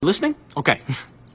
Listening? Okay.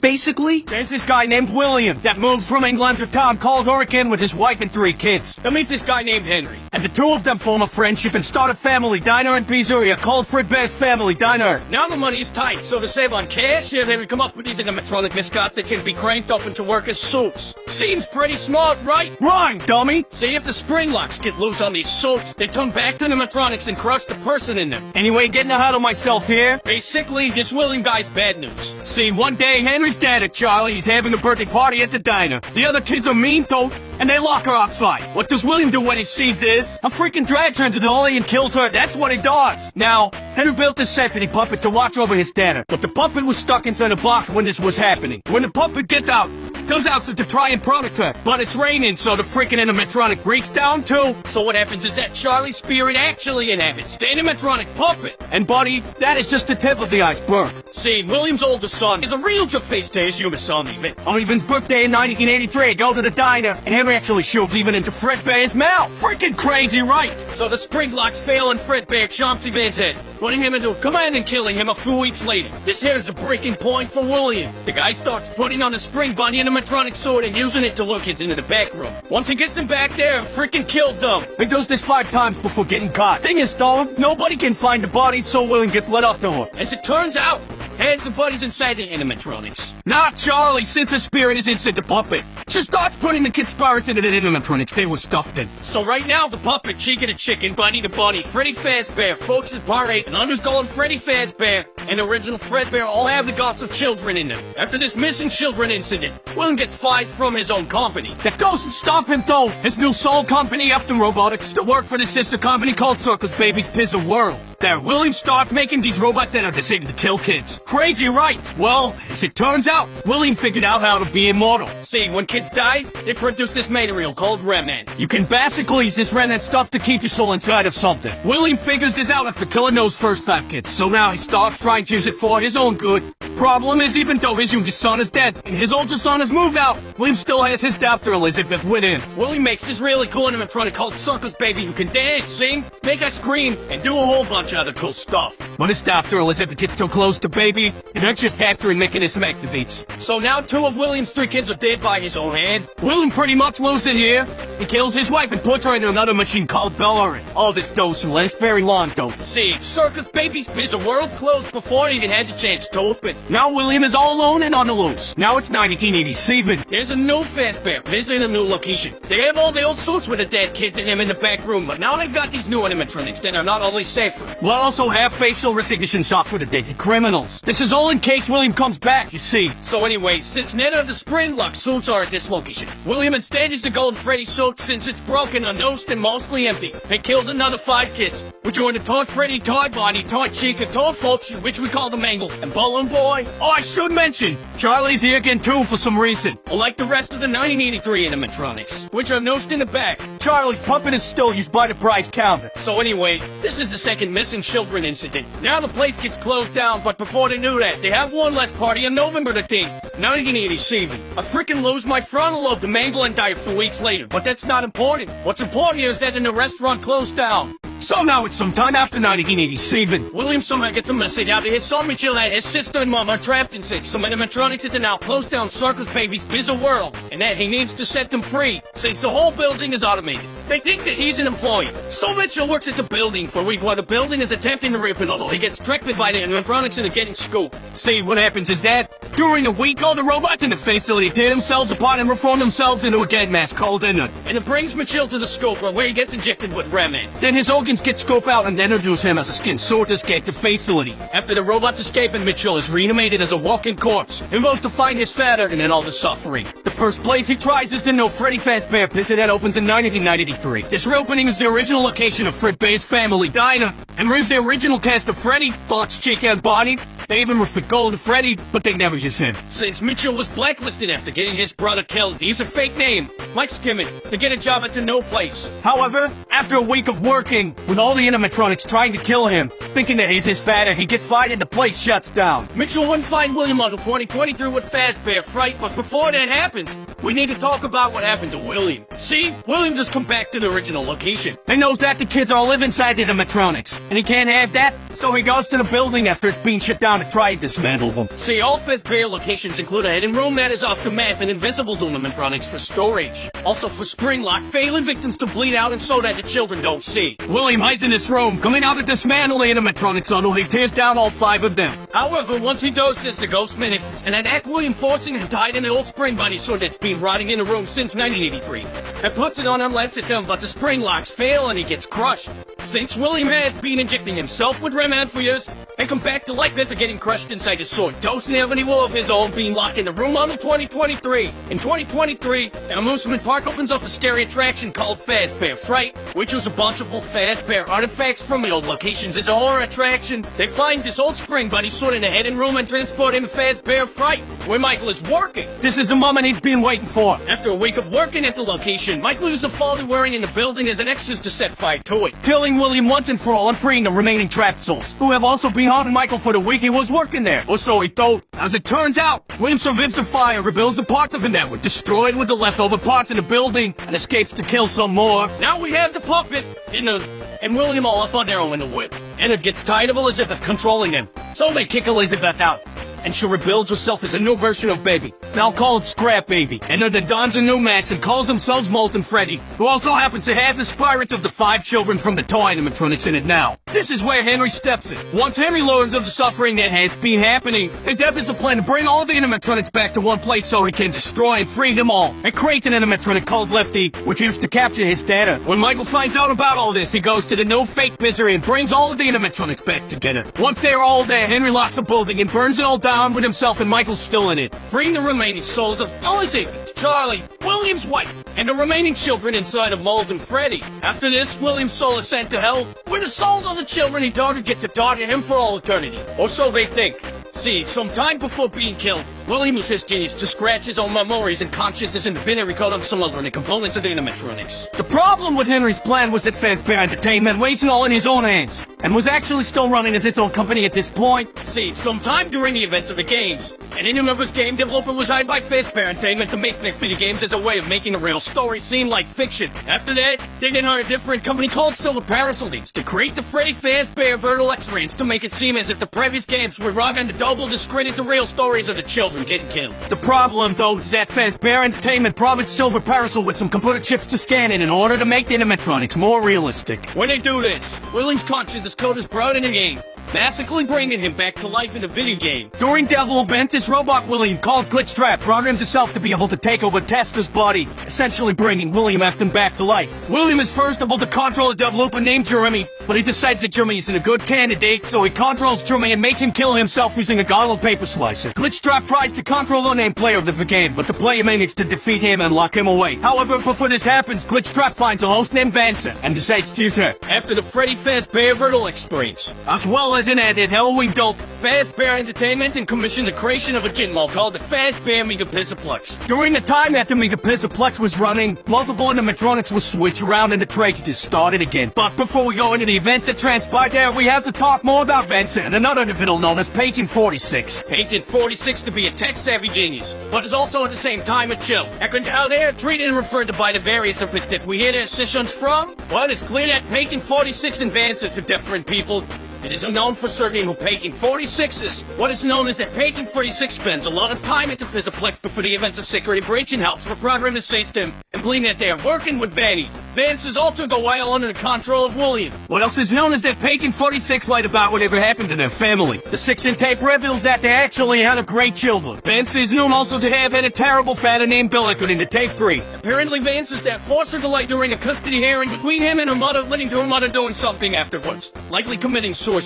Basically, there's this guy named William that moves from England to a town called Oregon with his wife and 3 kids. That meets this guy named Henry. And the two of them form a friendship and start a family diner in Pizzeria called Fredbear's Family Diner. Now the money is tight, so to save on cash, Henry come up with these animatronic mascots that can be cranked up into workers' suits. Seems pretty smart, right? Right, dummy! See, if the spring locks get loose on these suits, they turn back to animatronics and crush the person in them. Anyway, getting ahead of myself here. Basically, this William guy's bad news. See, one day, Henry's dad at Charlie, he's having a birthday party at the diner. The other kids are mean though, and they lock her outside. What does William do when he sees this? A freaking drags her into the dolly and kills her. That's what he does. Now, Henry built this safety puppet to watch over his dad, but the puppet was stuck inside a box when this was happening. When the puppet gets out, goes out to try and protect her, but it's raining, so the freaking animatronic breaks down too. So what happens is that Charlie's spirit actually inhabits the animatronic puppet. And buddy, that is just the tip of the iceberg. See, William's oldest son is a real face to his human son, Even. On Evan's birthday in 1983, go to the diner, and Henry actually shoves Even into Fredbear's mouth. Freaking crazy, right? So the spring locks fail and Fredbear chomps Evan's head, putting him into a command and killing him a few weeks later. This here is the breaking point for William. The guy starts putting on a spring bunny animatronic sword and using it to lure kids into the back room. Once he gets them back there, freaking kills them. He does this 5 times before getting caught. Thing is though, nobody can find the body, so William gets let off the hook. As it turns out, hands and buddies inside the animatronics. Not Charlie, since her spirit is inside the puppet. She starts putting the kids' spirits into the animatronics they were stuffed in. So right now, the puppet, Chica the chicken, Bunny the bunny, Freddy Fazbear, Folks the Part 8, and Underskull Freddy Fazbear, and original Fredbear all have the ghosts of children in them. After this missing children incident, William gets fired from his own company. That doesn't stop him though. His new soul company, Afton Robotics, to work for the sister company called Circus Baby's Pizza World. There, William starts making these robots that are designed to kill kids. Crazy, right? Well, as it turns out, William figured out how to be immortal. See, when kids die, they produce this material called remnant. You can basically use this remnant stuff to keep your soul inside of something. William figures this out after killing those first 5 kids, so now he starts trying to use it for his own good. Problem is, even though his youngest son is dead and his oldest son has moved out, William still has his daughter Elizabeth within. William makes this really cool animatronic called Circus Baby who can dance, sing, make us scream, and do a whole bunch of other cool stuff. But his daughter Elizabeth gets too close to Baby, and her chip capturing mechanism activates. So now 2 of William's 3 kids are dead by his own hand. William pretty much loses it here. He kills his wife and puts her into another machine called Bellerin. All this doesn't last very long though. See, Circus Baby's Pizza World closed before he even had the chance to open. Now William is all alone and on the loose. Now it's 1987. There's a new Fazbear visiting a new location. They have all the old suits with the dead kids in them in the back room, but now they've got these new animatronics that are not only safer, but also have facial recognition software to detect criminals. This is all in case William comes back, you see. So anyway, since none of the spring lock suits are at this location, William instead is the Golden Freddy suit since it's broken, unnosed, and mostly empty. It kills another 5 kids, which are in the Toy Freddy, Toy Bonnie, Toy Chica, Toy Folks, which we call the Mangle, and Balloon Boy. Oh, I should mention, Charlie's here again too for some reason. Like the rest of the 1983 animatronics, which are nosed in the back. Charlie's puppet is still used by the prize counter. So anyway, this is the second missing children incident. Now the place gets closed down, but before they do that, they have one last party on November the 10th, 1987. I freaking lose my frontal lobe to mangle and die a few weeks later, but that's not important. What's important here is that the restaurant closed down. So now it's sometime after 1987. William somehow gets a message out of his son Mitchell that his sister and mom are trapped inside some animatronics at the now closed down Circus Baby's Pizza World, and that he needs to set them free, since the whole building is automated. They think that he's an employee. So Mitchell works at the building for a week while the building is attempting to rip it, although he gets tricked by the animatronics into getting scooped. See, what happens is that, during the week, all the robots in the facility tear themselves apart and reform themselves into a dead mass called Inert. And it brings Mitchell to the scoper, where he gets injected with remnant. Then his organs get scoped out and introduce him as a skin sword to escape the facility. After the robots escape and Mitchell is reanimated as a walking corpse, he goes to find his father and then all the suffering. The first place he tries is the new Freddy Fazbear Pizza that opens in 1993. This reopening is the original location of Fredbear's Family Diner, and brings the original cast of Freddy, Fox, Chica, and Bonnie. They even refit Golden Freddy, but they never use him. Since Mitchell was blacklisted after getting his brother killed, he used a fake name, Mike Skimmett, to get a job at the No Place. However, after a week of working, with all the animatronics trying to kill him, thinking that he's his father, he gets fired and the place shuts down. Mitchell wouldn't find William until 2023 with Fazbear Fright, but before that happens, we need to talk about what happened to William. See, William just come back to the original location. He knows that the kids all live inside the animatronics, and he can't have that, so he goes to the building after it's being shut down down to try and dismantle them. See, all Fazbear locations include a hidden room that is off the map and invisible to animatronics for storage. Also for Springlock, failing victims to bleed out and so that the children don't see. William hides in this room, coming out to dismantle the animatronics until he tears down all 5 of them. However, once he does this, the ghost manifests and attack William, forcing him to hide in the old spring body sword that's been rotting in the room since 1983. And puts it on and lets it down, but the spring locks fail and he gets crushed. Since William has been injecting himself with Remand for years, and come back to life after getting crushed inside his sword, doesn't have any will of his own, being locked in the room until 2023. In 2023, an amusement park opens up a scary attraction called Fazbear Fright, which was a bunch of old Fazbear artifacts from the old locations. As a horror attraction, they find this old spring buddy sword in the hidden room and transport him to Fazbear Fright, where Michael is working. This is the moment he's been waiting for. After a week of working at the location, Michael used the folder wearing in the building as an excuse to set fire to it, killing William once and for all and freeing the remaining trapped souls, who have also been haunting Michael for the week he was working there. Or so he thought. As it turns out, William survives the fire, rebuilds the parts of him that were destroyed with the leftover parts in the building, and escapes to kill some more. Now we have the puppet, and William all off on their own in the whip. Ennard gets tired of Elizabeth controlling him, so they kick Elizabeth out. And she rebuilds herself as a new version of Baby. Now call it Scrap Baby. Ennard then dons a new mask and calls themselves Molten Freddy, who also happens to have the spirits of the 5 children from the toy animatronics in it now. This is where Henry steps in. Once Henry learns of the suffering that has been happening, the death is a plan to bring all the animatronics back to one place so he can destroy and free them all, and creates an animatronic called Lefty, which is to capture his data. When Michael finds out about all this, he goes to the new fake misery and brings all of the animatronics back together. Once they're all there, Henry locks the building and burns it all down with himself and Michael still in it, freeing the remaining souls of Elizabeth, Charlie, William's wife, and the remaining children inside of Molten Freddy. After this, William's soul is sent to hell, where the souls of the children he daughter get to daughter him for all eternity. Or so they think. See, some time before being killed, William used his genius to scratch his own memories and consciousness and binary code of some other components of the animatronics. The problem with Henry's plan was that Fazbear Entertainment was all in his own hands, and was actually still running as its own company at this point. See, sometime during the events of the games, an Innumerous game developer was hired by Fazbear Entertainment to make their video games as a way of making the real story seem like fiction. After that, they then hired a different company called Silver Parasol Games to create the Freddy Fazbear Virtual Experience to make it seem as if the previous games were wrong and to double discredit the real stories of the children getting killed. The problem, though, is that Fazbear Entertainment promised Silver Parasol with some computer chips to scan in order to make the animatronics more realistic. When they do this, William's consciousness code is brought in the game, basically bringing him back to life in the video game. During development, this robot William, called Glitchtrap, programs itself to be able to take over Tester's body, essentially bringing William Afton back to life. William is first able to control a developer named Jeremy, but he decides that Jeremy isn't a good candidate, so he controls Jeremy and makes him kill himself using a gobble paper slicer. Glitchtrap tries to control the named player of the game, but the player manages to defeat him and lock him away. However, before this happens, Glitchtrap finds a host named Vanessa and decides to use her. After the Freddy Fazbear Virtual Experience, as well as an added Halloween dope, Fazbear Entertainment and commissioned the creation of a gizmo called the Fazbear Megapixelplex. During the time that the Megapixelplex was running, multiple animatronics would switch around and the tragedy started again. But before we go into the events that transpired there, we have to talk more about Vanessa and another individual known as Patent 46. Patent 46 to be a tech-savvy genius, but is also at the same time a chill. And how they are treated and referred to by the various topics that we hear their sessions from? Well, it's clear that Patent 46 and Vanessa to different people. It is unknown for certain who Patent 46 is. What is known is that Patent 46 spends a lot of time at the Fizzleplex before the events of Security Breach and helps reprogram the system, and believe that they are working with Vanny. Vance's alter go while under the control of William. What else is known is that Patent 46 lied about whatever happened to their family. The 6-inch tape reveals that they actually had a great children. Vance is known also to have had a terrible father named Bill, according to tape 3. Apparently Vance's dad forced her to lie during a custody hearing between him and her mother, leading to her mother doing something afterwards, likely committing suicide.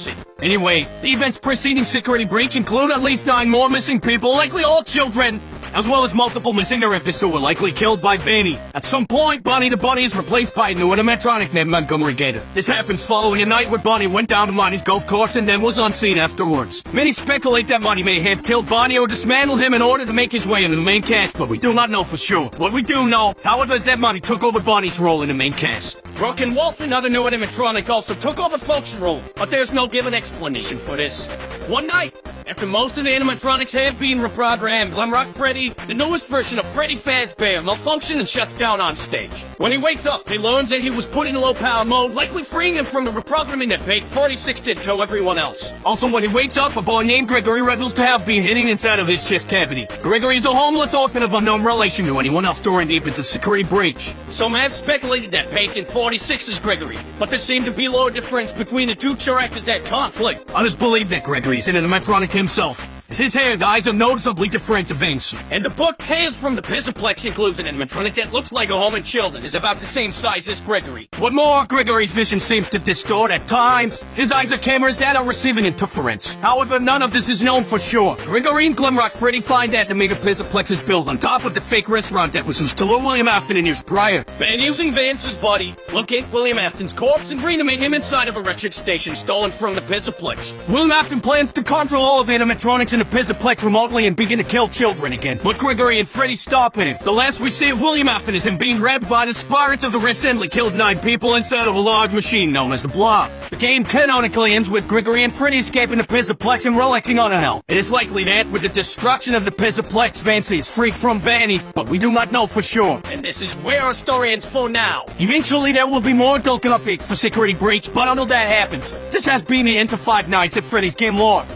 Anyway, the events preceding Security Breach include at least 9 more missing people, likely all children, as well as multiple missing therapists who were likely killed by Vanny. At some point, Bonnie the Bunny is replaced by a new animatronic named Montgomery Gator. This happens following a night where Bonnie went down to Monty's golf course and then was unseen afterwards. Many speculate that Monty may have killed Bonnie or dismantled him in order to make his way into the main cast, but we do not know for sure. What we do know, however, is that Monty took over Bonnie's role in the main cast. Brooke and Wolf, another new animatronic, also took over Folk's role, but there's no given explanation for this. One night, After most of the animatronics have been reprogrammed, Glamrock Freddy, the newest version of Freddy Fazbear, malfunctions and shuts down on stage. When he wakes up, he learns that he was put in low power mode, likely freeing him from the reprogramming that Page 46 did to everyone else. Also, when he wakes up, a boy named Gregory reveals to have been hidden inside of his chest cavity. Gregory is a homeless orphan of unknown relation to anyone else during the infant's security breach. Some have speculated that Page 46 is Gregory, but there seemed to be little difference between the two characters that conflict. Others believe that Gregory is an animatronic himself, as his hair and eyes are noticeably different events. And the book Tales from the Pizzaplex includes an animatronic that looks like a home and children, is about the same size as Gregory. What more, Gregory's vision seems to distort at times. His eyes are cameras that are receiving interference. However, none of this is known for sure. Gregory and Glamrock Freddy find that the mega Pizzaplex is built on top of the fake restaurant that was used to lure William Afton in years prior. And using Vance's body, locate William Afton's corpse and reanimate him inside of a wretched station stolen from the Pizzaplex. William Afton plans to control all of the animatronics in the Pizzaplex remotely and begin to kill children again. But Gregory and Freddy stop him. The last we see of William Afton is him being grabbed by the spirits of the recently killed 9 people inside of a large machine known as the Blob. The game canonically ends with Gregory and Freddy escaping the Pizzaplex and relaxing on a hell. It is likely that, with the destruction of the Pizzaplex, Vance is freed from Vanny, but we do not know for sure. And this is where our story ends for now. Eventually there will be more adult updates for Security Breach, but until that happens, this has been the end to Five Nights at Freddy's Game Lore.